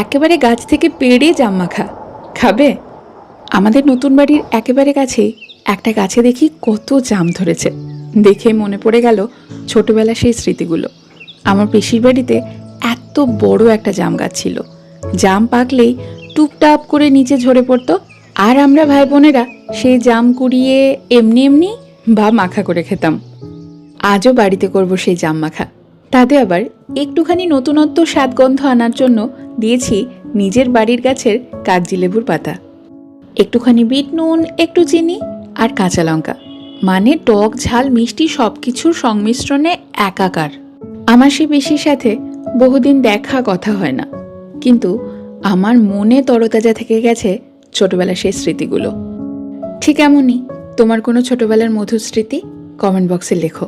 একেবারে গাছ থেকে পেড়ে জাম মাখা খাবে? আমাদের নতুন বাড়ির একেবারে কাছে একটা গাছে দেখি কত জাম ধরেছে। দেখে মনে পড়ে গেল ছোটবেলার সেই স্মৃতিগুলো। আমার পিসির বাড়িতে এত বড় একটা জাম গাছ ছিল। জাম পাকলেই টুপটাপ করে নিচে ঝরে পড়তো, আর আমরা ভাই বোনেরা সেই জাম কুড়িয়ে এমনি এমনি বা মাখা করে খেতাম। আজও বাড়িতে করব সেই জাম মাখা। তাতে আবার একটুখানি নতুনত্ব স্বাদগন্ধ আনার জন্য দিয়েছি নিজের বাড়ির গাছের কাগজি লেবুর পাতা, একটুখানি বিট নুন, একটু চিনি আর কাঁচা লঙ্কা, মানে টক ঝাল মিষ্টি সব কিছুর সংমিশ্রণে একাকার। আমার সেই পিসির সাথে বহুদিন দেখা কথা হয় না, কিন্তু আমার মনে তরতাজা থেকে গেছে ছোটবেলার সেই স্মৃতিগুলো। ঠিক এমনই তোমার কোনো ছোটবেলার মধুর স্মৃতি কমেন্ট বক্সে লেখো।